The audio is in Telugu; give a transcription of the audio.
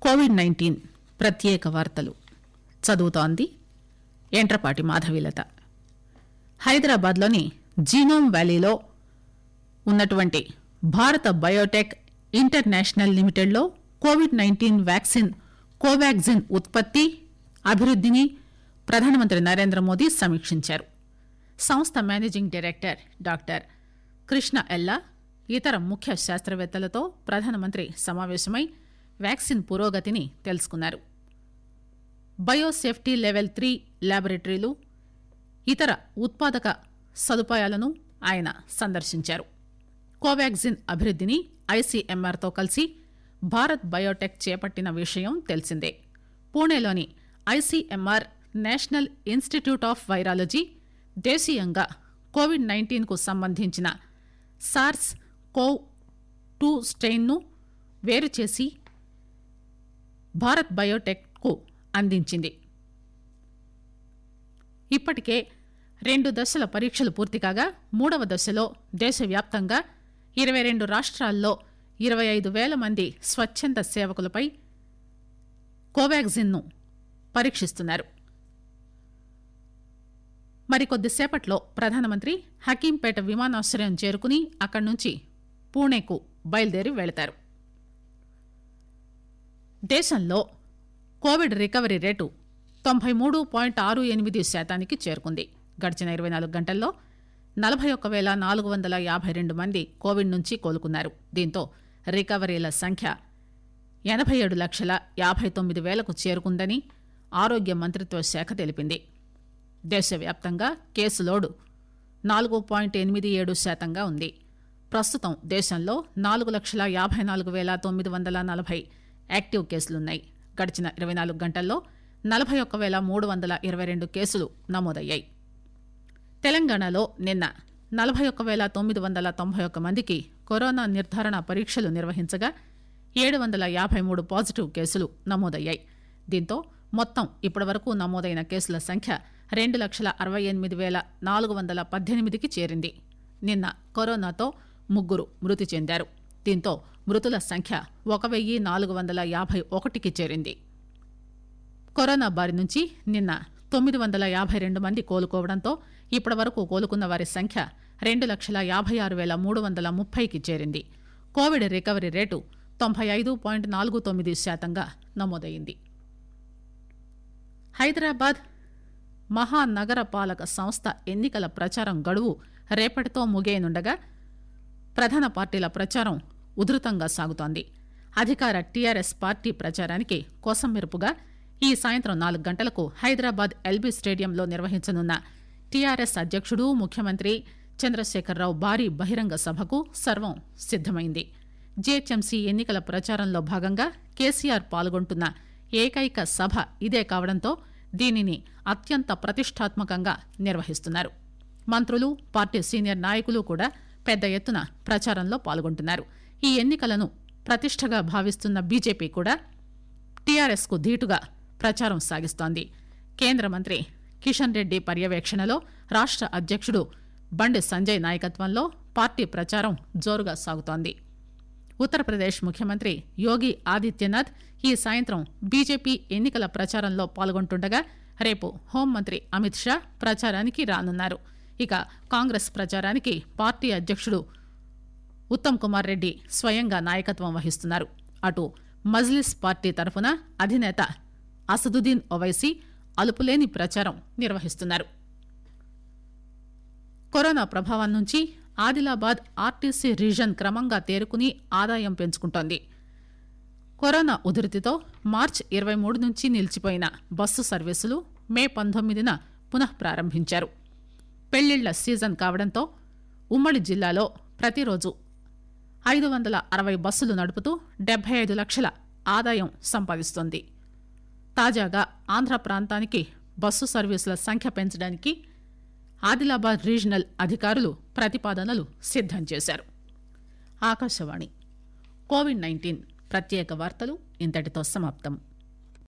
కోవిడ్-19 ప్రత్యేక వార్తలు చదువుతోంది ఎంట్రపాటి మాధవీలత. హైదరాబాద్లోని జీనోమ్ వ్యాలీలో ఉన్నటువంటి భారత బయోటెక్ ఇంటర్నేషనల్ లిమిటెడ్లో కోవిడ్-19 వ్యాక్సిన్ కోవాగ్జిన్ ఉత్పత్తి, అభివృద్దిని ప్రధానమంత్రి నరేంద్ర మోదీ సమీక్షించారు. సంస్థ మేనేజింగ్ డైరెక్టర్ డాక్టర్ కృష్ణ ఎల్లా ఇతర ముఖ్య శాస్త్రవేత్తలతో ప్రధానమంత్రి సమావేశమై వ్యాక్సిన్ పురోగతిని తెలుసుకున్నారు. బయోసేఫ్టీ లెవెల్ 3 ల్యాబొరేటరీలు, ఇతర ఉత్పాదక సదుపాయాలను ఆయన సందర్శించారు. కోవాగ్జిన్ అభివృద్దిని ఐసీఎంఆర్తో కలిసి భారత్ బయోటెక్ చేపట్టిన విషయం తెలిసిందే. పూణేలోని ICMR national institute of virology దేశీయంగా కోవిడ్-19 కు సంబంధించిన సార్స్ కోవ్-2 స్ట్రెయిన్ను వేరు చేసి భారత్ బయోటెక్ కు అందించింది. ఇప్పటికే 2 దశల పరీక్షలు పూర్తి కాగా 3వ దశలో దేశవ్యాప్తంగా 22 రాష్ట్రాల్లో 25,000 మంది స్వచ్ఛంద సేవకులపై కోవాగ్జిన్ ను పరీక్షిస్తున్నారు. మరికొద్దిసేపట్లో ప్రధానమంత్రి హకీంపేట విమానాశ్రయం చేరుకుని అక్కడి నుంచి పూణేకు బయలుదేరి వెళతారు. దేశంలో కోవిడ్ రికవరీ రేటు 93.68% చేరుకుంది. గడిచిన 24 గంటల్లో 41,452 మంది కోవిడ్ నుంచి కోలుకున్నారు. దీంతో రికవరీల సంఖ్య 87,59,000కు చేరుకుందని ఆరోగ్య మంత్రిత్వ శాఖ తెలిపింది. దేశవ్యాప్తంగా కేసు లోడు 4.87% ఉంది. ప్రస్తుతం దేశంలో 4,54,940 యాక్టివ్ కేసులున్నాయి. గడిచిన 24 గంటల్లో 41,322 కేసులు నమోదయ్యాయి. తెలంగాణలో నిన్న 41,991 మందికి కరోనా నిర్ధారణ పరీక్షలు నిర్వహించగా 753 పాజిటివ్ కేసులు నమోదయ్యాయి. దీంతో మొత్తం ఇప్పటివరకు నమోదైన కేసుల సంఖ్య 2,68,418కి చేరింది. నిన్న కరోనాతో 3 మృతి చెందారు. దీంతో మృతుల సంఖ్య 1,451కి చేరింది. కరోనా బారి నుంచి నిన్న 952 మంది కోలుకోవడంతో ఇప్పటివరకు కోలుకున్న వారి సంఖ్య 2,56,330కి చేరింది. కోవిడ్ రికవరీ రేటు 95.49%గా నమోదైంది. హైదరాబాద్ మహానగర పాలక సంస్థ ఎన్నికల ప్రచారం గడువు రేపటితో ముగియనుండగా ప్రధాన పార్టీల ప్రచారం ఉధృతంగా సాగుతోంది. అధికార టీఆర్ఎస్ పార్టీ ప్రచారానికి కొసమెరుపుగా ఈ సాయంత్రం 4 గంటలకు హైదరాబాద్ ఎల్బీ స్టేడియంలో నిర్వహించనున్న టీఆర్ఎస్ అధ్యక్షుడు ముఖ్యమంత్రి చంద్రశేఖరరావు భారీ బహిరంగ సభకు సర్వం సిద్దమైంది. జీహెచ్ఎంసీ ఎన్నికల ప్రచారంలో భాగంగా కేసీఆర్ పాల్గొంటున్న ఏకైక సభ ఇదే కావడంతో దీనిని అత్యంత ప్రతిష్టాత్మకంగా నిర్వహిస్తున్నారు. మంత్రులు, పార్టీ సీనియర్ నాయకులు కూడా పెద్ద ఎత్తున ప్రచారంలో పాల్గొంటున్నారు. ఈ ఎన్నికలను ప్రతిష్టగా భావిస్తున్న బీజేపీ కూడా టీఆర్ఎస్ కు ధీటుగా ప్రచారం సాగిస్తోంది. కేంద్ర మంత్రి కిషన్ రెడ్డి పర్యవేక్షణలో రాష్ట అధ్యక్షుడు బండి సంజయ్ నాయకత్వంలో పార్టీ ప్రచారం జోరుగా సాగుతోంది. ఉత్తరప్రదేశ్ ముఖ్యమంత్రి యోగి ఆదిత్యనాథ్ ఈ సాయంత్రం బీజేపీ ఎన్నికల ప్రచారంలో పాల్గొంటుండగా రేపు హోంమంత్రి అమిత్ షా ప్రచారానికి రానున్నారు. ఇక కాంగ్రెస్ ప్రచారానికి పార్టీ అధ్యక్షుడు ఉత్తమ్ కుమార్ రెడ్డి స్వయంగా నాయకత్వం వహిస్తున్నారు. అటు మజ్లిస్ పార్టీ తరఫున అధినేత అసదుద్దీన్ ఓవైసీ అలుపులేని ప్రచారం నిర్వహిస్తున్నారు. కరోనా ప్రభావం నుంచి ఆదిలాబాద్ ఆర్టీసీ రీజన్ క్రమంగా తేరుకుని ఆదాయం పెంచుకుంటోంది. కరోనా ఉధృతితో మార్చి 23 నుంచి నిలిచిపోయిన బస్సు సర్వీసులు మే 19న పునః ప్రారంభించారు. పెళ్లిళ్ల సీజన్ కావడంతో ఉమ్మడి జిల్లాలో ప్రతిరోజు 560 బస్సులు నడుపుతూ 75 లక్షల ఆదాయం సంపాదిస్తోంది. తాజాగా ఆంధ్ర ప్రాంతానికి బస్సు సర్వీసుల సంఖ్య పెంచడానికి ఆదిలాబాద్ రీజనల్ అధికారులు ప్రతిపాదనలు సిద్దం చేశారు. ఆకాశవాణి కోవిడ్-19 ప్రత్యేక వార్తలు ఇంతటితో సమాప్తం.